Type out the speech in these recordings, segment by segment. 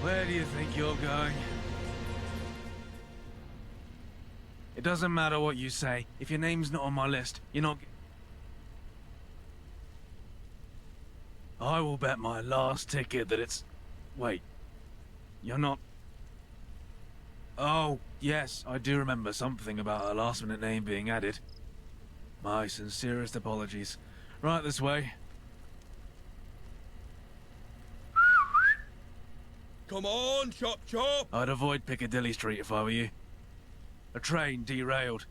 Where do you think you're going? It doesn't matter what you say. If your name's not on my list, you're not... I will bet my last ticket that it's... Wait. You're not... Oh, yes, I do remember something about a last-minute name being added. My sincerest apologies. Right this way. Come on, chop chop! I'd avoid Piccadilly Street if I were you. A train derailed.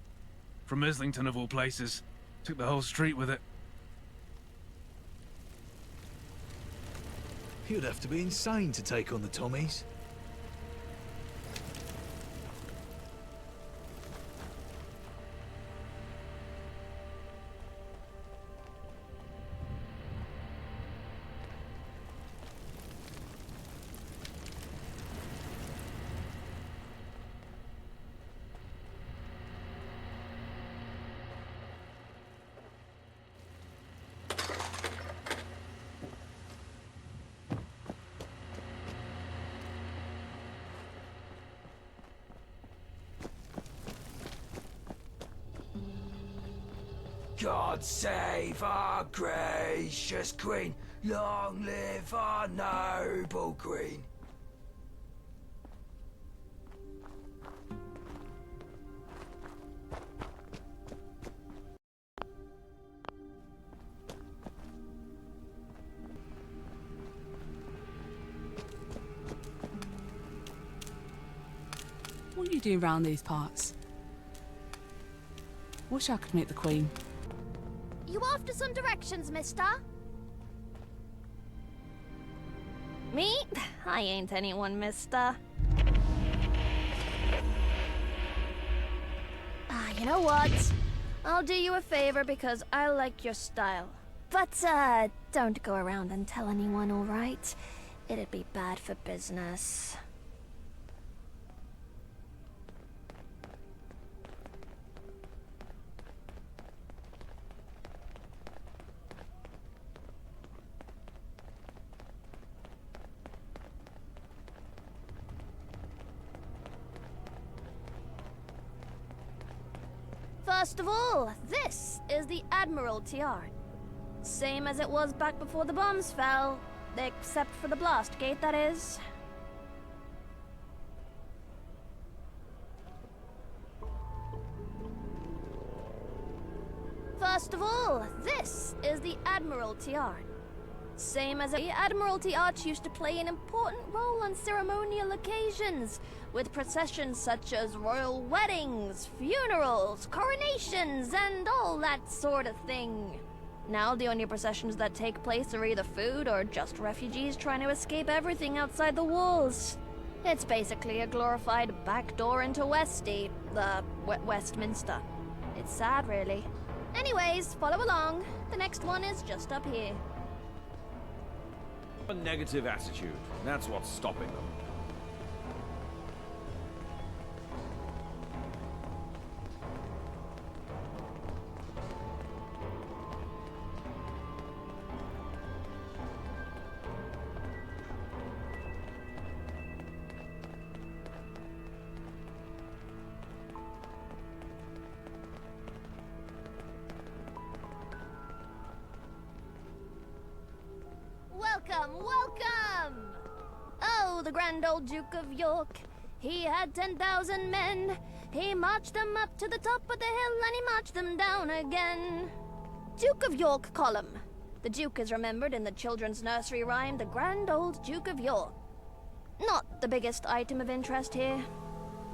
From Islington of all places. Took the whole street with it. You'd have to be insane to take on the Tommies. God save our gracious Queen, long live our noble Queen. What are you doing round these parts? Wish I could meet the Queen. You after some directions, mister? Me? I ain't anyone, mister. You know what? I'll do you a favor because I like your style. But, don't go around and tell anyone, alright? It'd be bad for business. First of all, this is the Admiralty Art. Same as it was back before the bombs fell, except for the blast gate, that is. First of all, this is the Admiralty Art. Same as the Admiralty Arch used to play an important role on ceremonial occasions, with processions such as royal weddings, funerals, coronations, and all that sort of thing. Now the only processions that take place are either food or just refugees trying to escape everything outside the walls. It's basically a glorified backdoor into Westy, the Westminster. It's sad, really. Anyways, follow along. The next one is just up here. A negative attitude. That's what's stopping them. Welcome, welcome! Oh, the grand old Duke of York. He had 10,000 men. He marched them up to the top of the hill and he marched them down again. Duke of York column. The Duke is remembered in the children's nursery rhyme, The Grand Old Duke of York. Not the biggest item of interest here.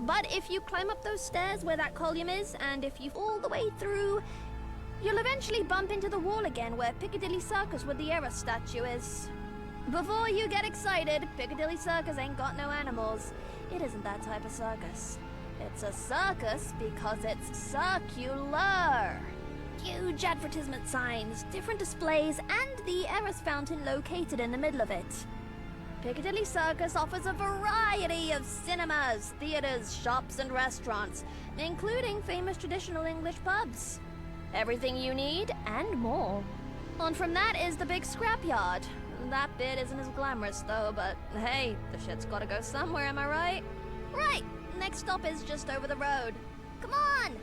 But if you climb up those stairs where that column is, and if you all the way through, you'll eventually bump into the wall again where Piccadilly Circus with the Era statue is. Before you get excited, Piccadilly Circus ain't got no animals. It isn't that type of circus. It's a circus because it's circular. Huge advertisement signs, different displays, and the Eras fountain located in the middle of it. Piccadilly Circus offers a variety of cinemas, theaters, shops, and restaurants, including famous traditional English pubs. Everything you need, and more. On from that is the big scrapyard. That bit isn't as glamorous though, but hey, the shit's gotta go somewhere, am I right? Right, next stop is just over the road. Come on!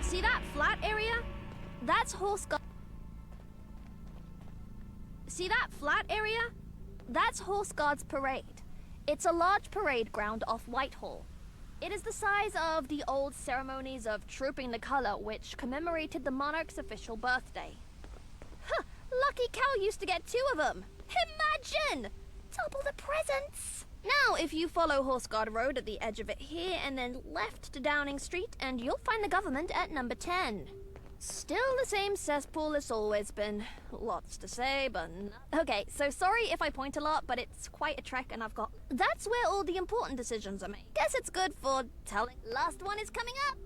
See that flat area? That's Horse Guard. See that flat area? That's Horse Guards Parade. It's a large parade ground off Whitehall. It is the size of the old ceremonies of Trooping the Colour, which commemorated the monarch's official birthday. Huh, lucky Cal used to get 2 of them. Imagine! Double the presents! Now, if you follow Horse Guard Road at the edge of it here and then left to Downing Street, and you'll find the government at number 10. Still the same cesspool it's always been. Lots to say, but... Okay, so sorry if I point a lot, but it's quite a trek and I've got... That's where all the important decisions are made. Guess it's good for telling. Last one is coming up!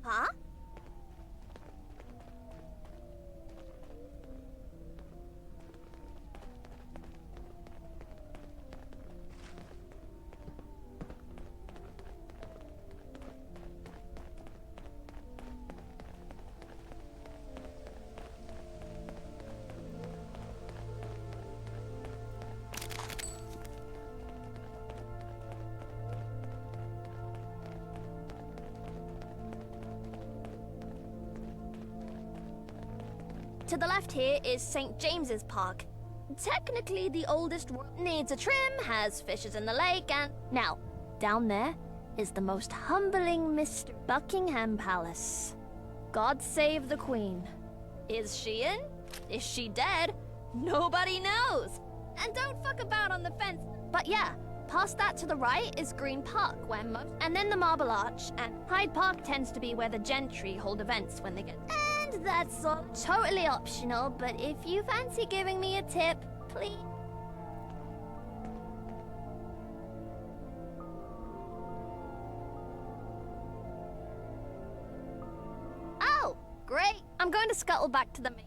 Huh? To the left here is St. James's Park. Technically the oldest, needs a trim, has fishes in the lake, and... Now, down there is the most humbling mystery. Buckingham Palace. God save the Queen. Is she in? Is she dead? Nobody knows. And don't fuck about on the fence. But yeah, past that to the right is Green Park, where most... And then the Marble Arch, and Hyde Park tends to be where the gentry hold events when they get... And that's all totally optional, but if you fancy giving me a tip, please... Oh, great. I'm going to scuttle back to the main...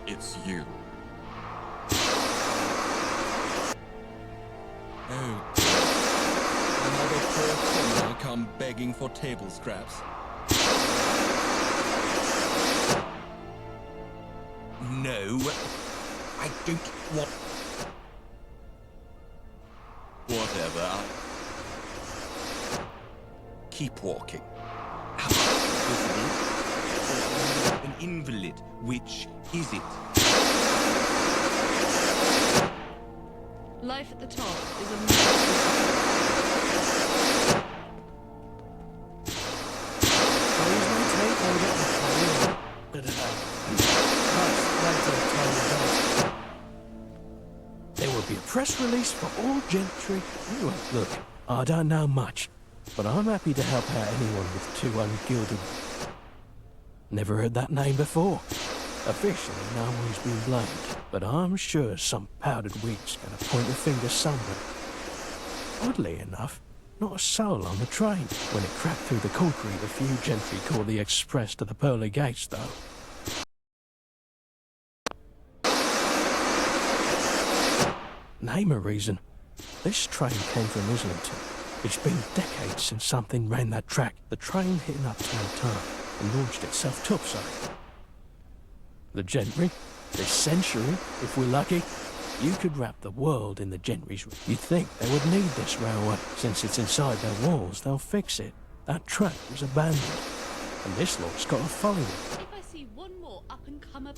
It's you. Oh, another poor criminal come begging for table scraps. No, I don't want... Whatever. Keep walking. An invalid. Which is it? Life at the top is a... There will be a press release for all gentry. Look, I don't know much, but I'm happy to help out anyone with 2 ungilded... Never heard that name before. Officially, no one's been blamed, but I'm sure some powdered wig's gonna point a finger somewhere. Oddly enough, not a soul on the train. When it cracked through the concrete, a few gentry caught the express to the pearly gates, though. Name a reason. This train came from Islington. It's been decades since something ran that track. The train hit an upturned turn and launched itself topside. The gentry, this century, if we're lucky, You could wrap the world in the gentry's... You'd think they would need this railway. Since it's inside their walls, they'll fix it. That track was abandoned, and this lot's got to follow it. If I see one more up-and-comer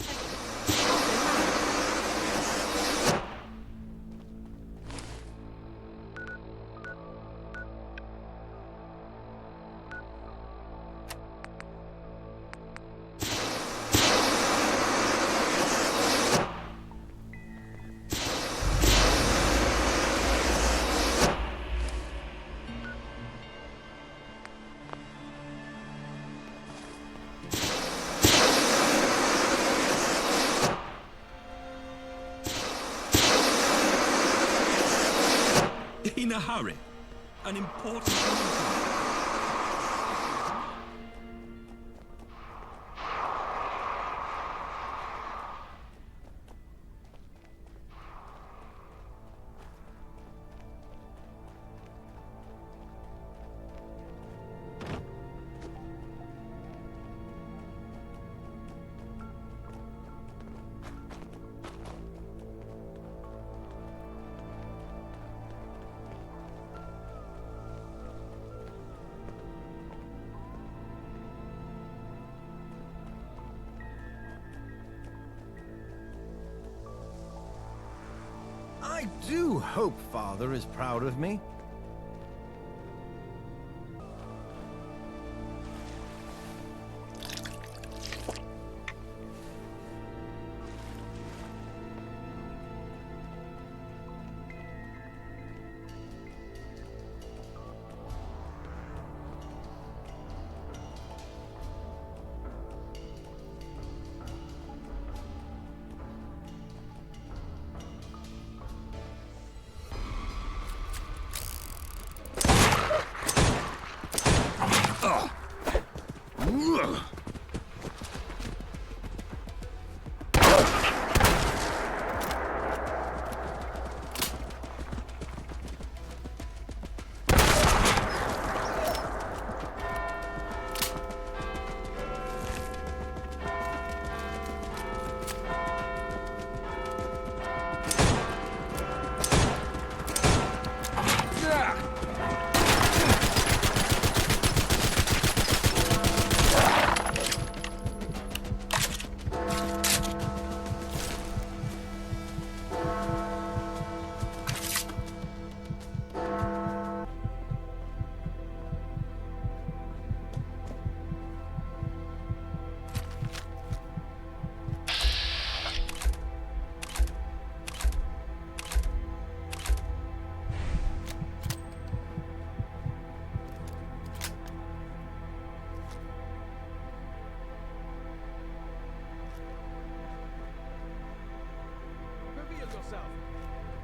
In a hurry. An important meeting. I do hope Father is proud of me.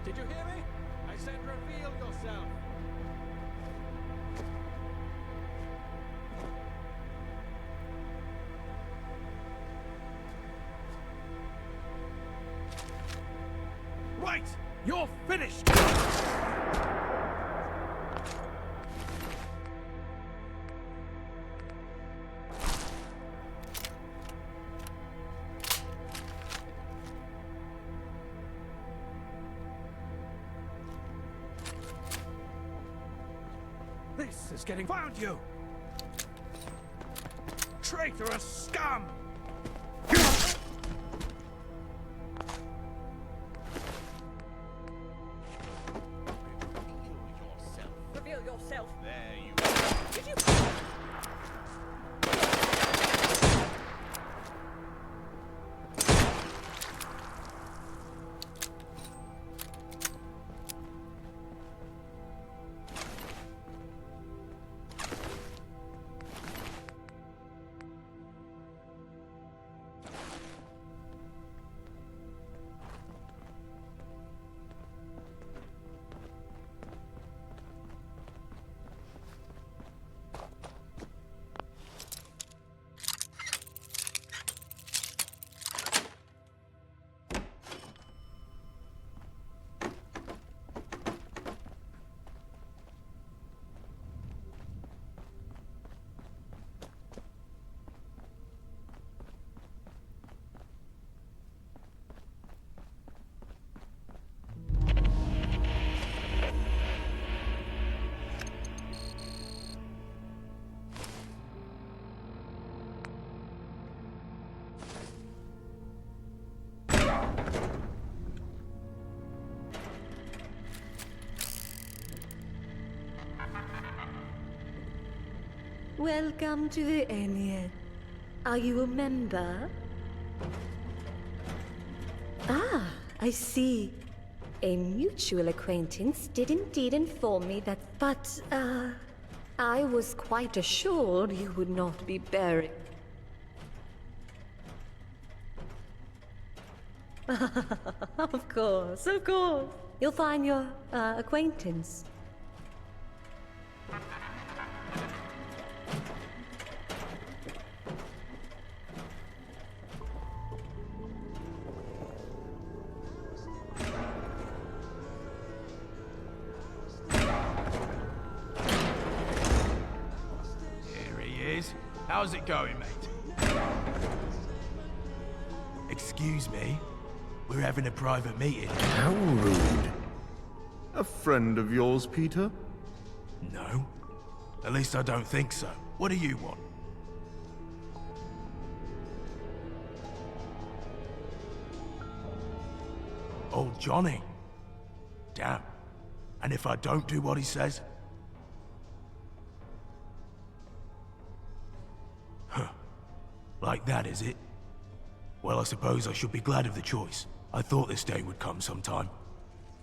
Did you hear me? I said reveal yourself. Right! You're finished! This is getting... Found you! Traitorous scum! Reveal yourself. There you are. Did you... Welcome to the Iliad. Are you a member? Ah, I see. A mutual acquaintance did indeed inform me that, but, I was quite assured you would not be bearing. Of course, of course. You'll find your, acquaintance. How's it going, mate? Excuse me? We're having a private meeting. How rude. A friend of yours, Peter? No. At least I don't think so. What do you want? Old Johnny. Damn. And if I don't do what he says? Huh. Like that, is it? Well, I suppose I should be glad of the choice. I thought this day would come sometime.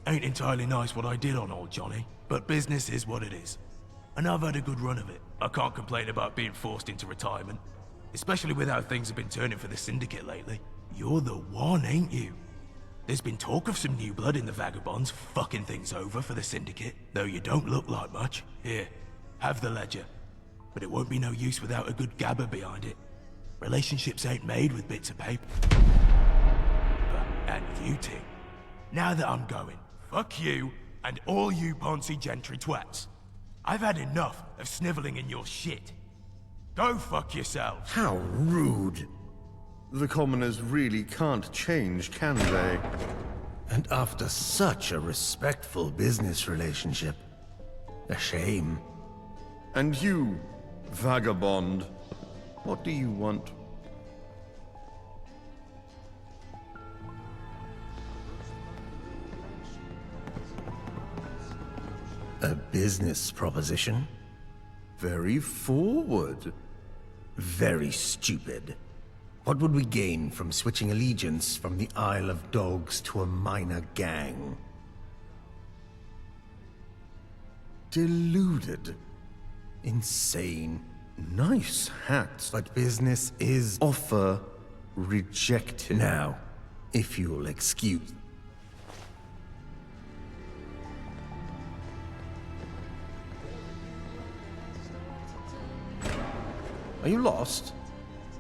Ain't entirely nice what I did on old Johnny, but business is what it is. And I've had a good run of it. I can't complain about being forced into retirement, especially with how things have been turning for the Syndicate lately. You're the one, ain't you? There's been talk of some new blood in the Vagabonds fucking things over for the Syndicate, though you don't look like much. Here, have the ledger. But it won't be no use without a good gabber behind it. Relationships ain't made with bits of paper. And you two, now that I'm going, fuck you and all you Ponzi gentry twats. I've had enough of sniveling in your shit. Go fuck yourselves. How rude. The commoners really can't change, can they? And after such a respectful business relationship. A shame. And you, vagabond, what do you want? A business proposition? Very forward. Very stupid. What would we gain from switching allegiance from the Isle of Dogs to a minor gang? Deluded. Insane. Nice hat. But business is... Offer rejected. Now, if you'll excuse... Are you lost?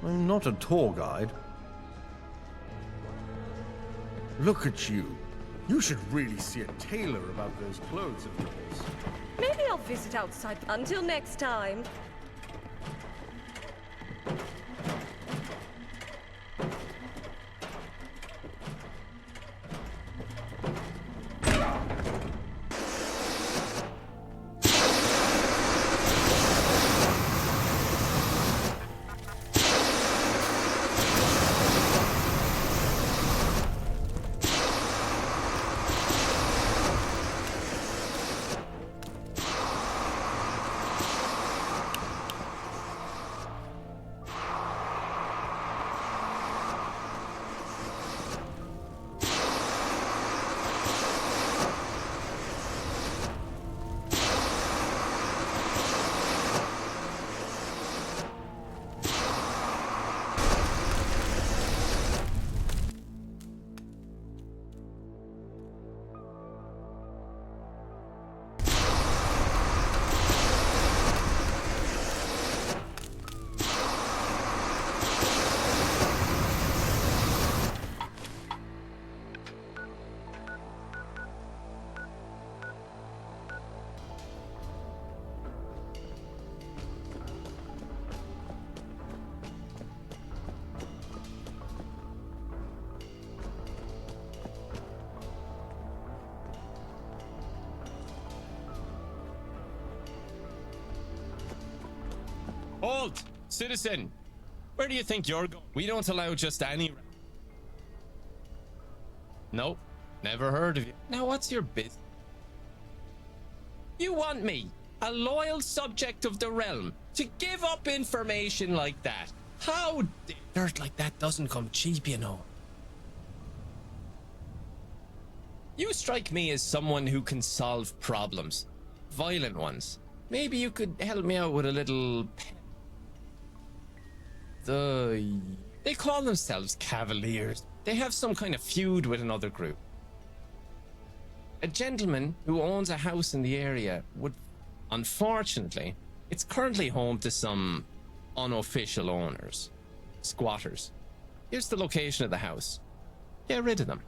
I'm not a tour guide. Look at you. You should really see a tailor about those clothes of yours. Maybe I'll visit outside. Until next time. Halt! Citizen! Where do you think you're going? We don't allow just any... No, never heard of you. Now what's your business? You want me, a loyal subject of the realm, To give up information like that. How? Dirt like that doesn't come cheap, you know. You strike me as someone who can solve problems. Violent ones. Maybe you could help me out with a little... They call themselves Cavaliers. They have some kind of feud with another group. A gentleman who owns a house in the area would... Unfortunately, it's currently home to some unofficial owners. Squatters. Here's the location of the house. Get rid of them.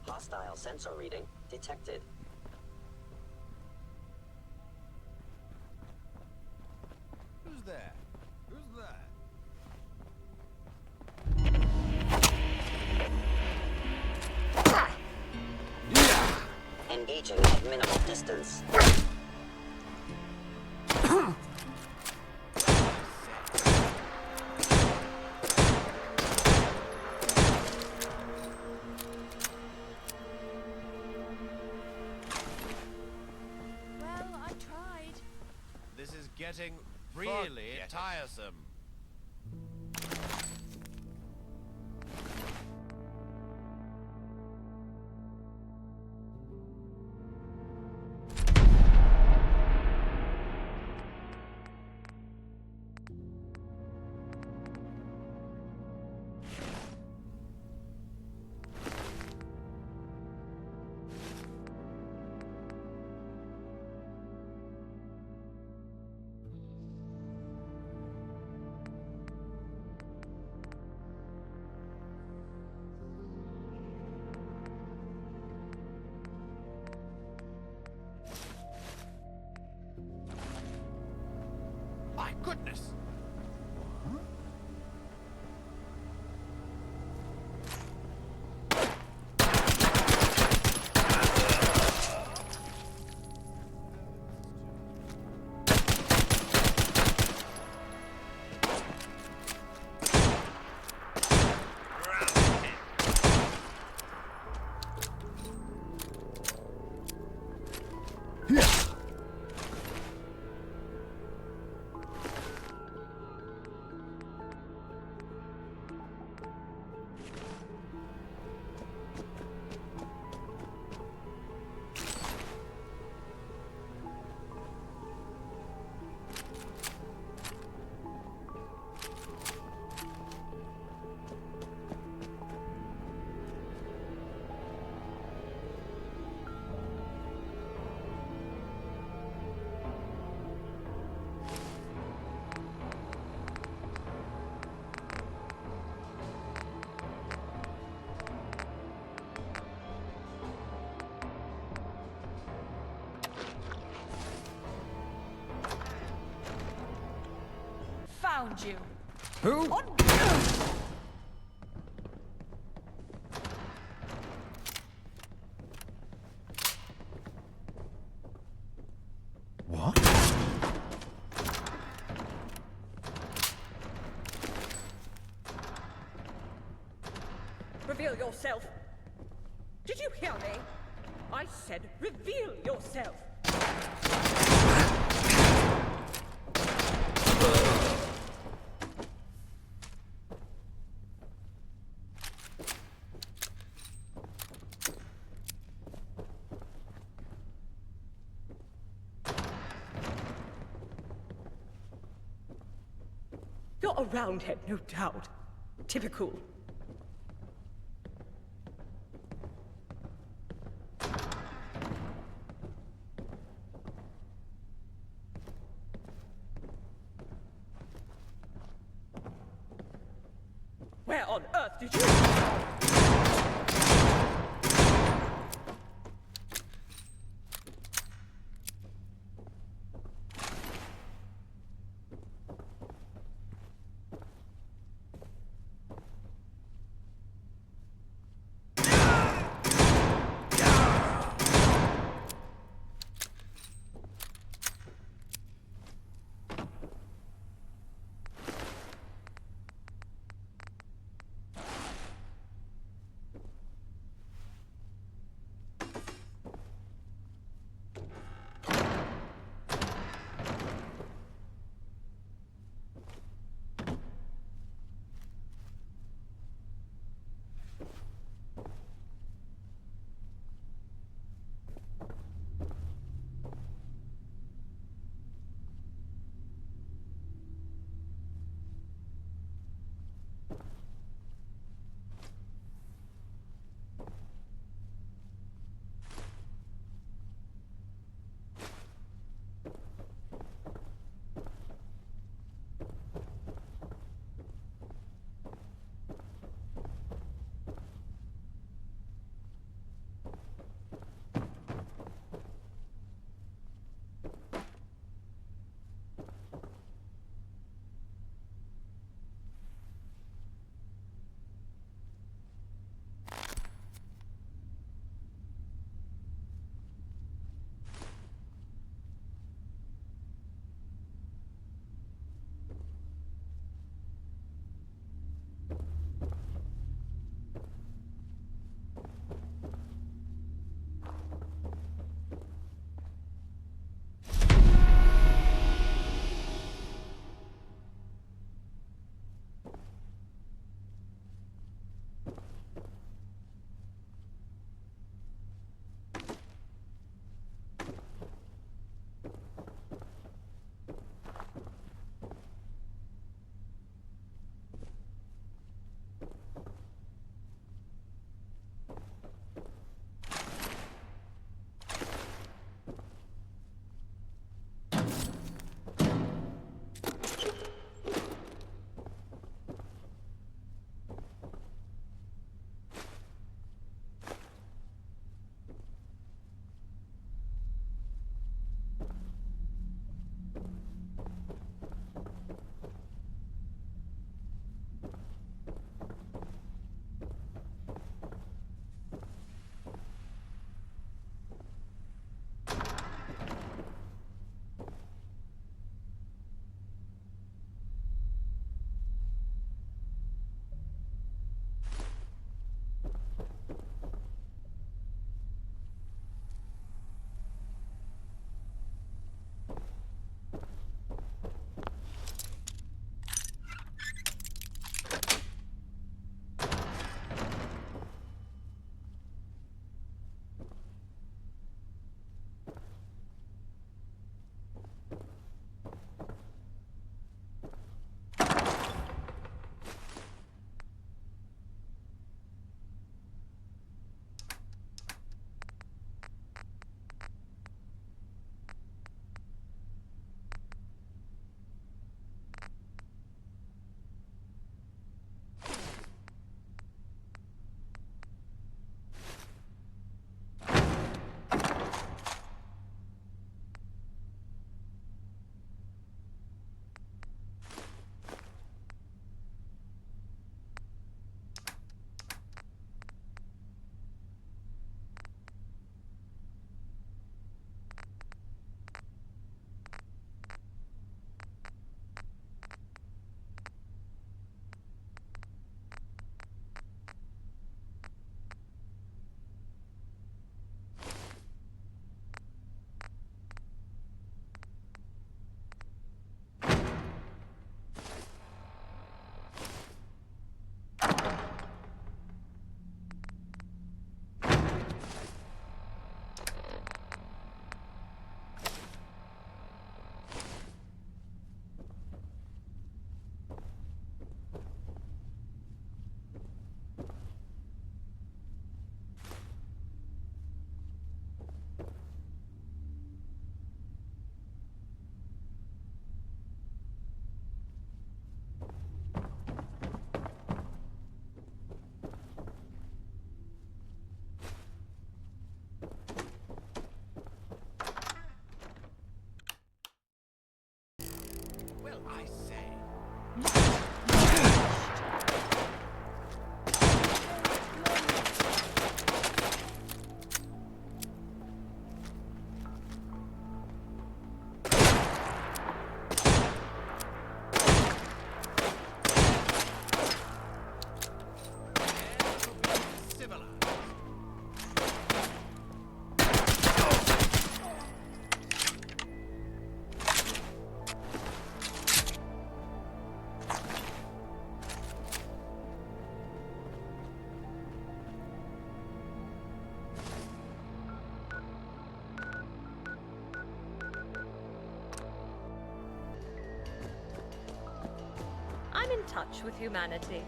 Hostile sensor reading detected. Who's there? Who's there? Engaging at minimal distance. Getting really tiresome. found you. Who? What? Reveal yourself. Did you hear me? I said reveal yourself. You're a roundhead, no doubt. Typical. Where on earth did you... I say. I'm in touch with humanity.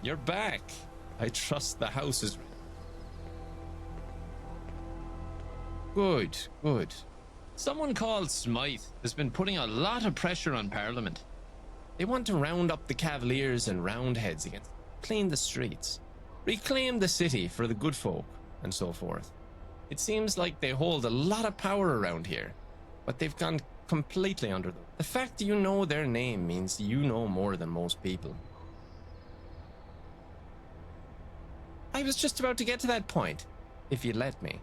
You're back. I trust the house is ready. Good, good. Someone called Smythe has been putting a lot of pressure on Parliament. They want to round up the Cavaliers and Roundheads again, clean the streets, reclaim the city for the good folk, and so forth. It seems like they hold a lot of power around here, but they've gone completely under them. The fact you know their name means you know more than most people. I was just about to get to that point, if you'd let me.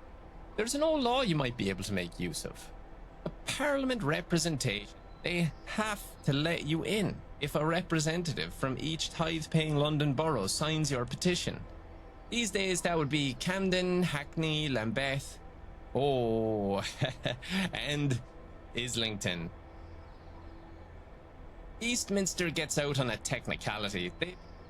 There's an old law you might be able to make use of. A Parliament representation. They have to let you in if a representative from each tithe-paying London borough signs your petition. These days that would be Camden, Hackney, Lambeth, and Islington. Eastminster gets out on a technicality.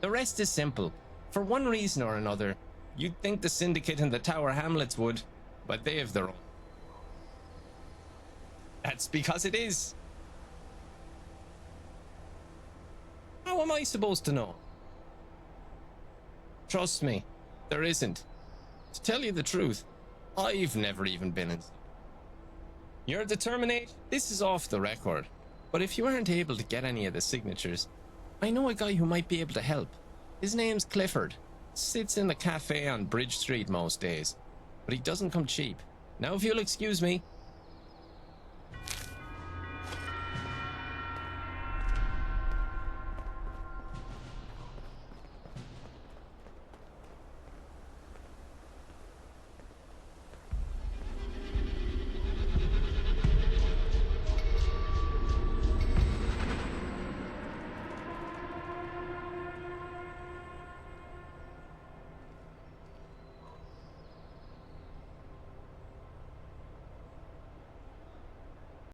The rest is simple. For one reason or another, you'd think the Syndicate and the Tower Hamlets would, but they have their own. That's because it is. How am I supposed to know? Trust me, there isn't. To tell you the truth, I've never even been in. Your determination? This is off the record. But if you aren't able to get any of the signatures, I know a guy who might be able to help. His name's Clifford. Sits in the cafe on Bridge Street most days. But he doesn't come cheap. Now if you'll excuse me,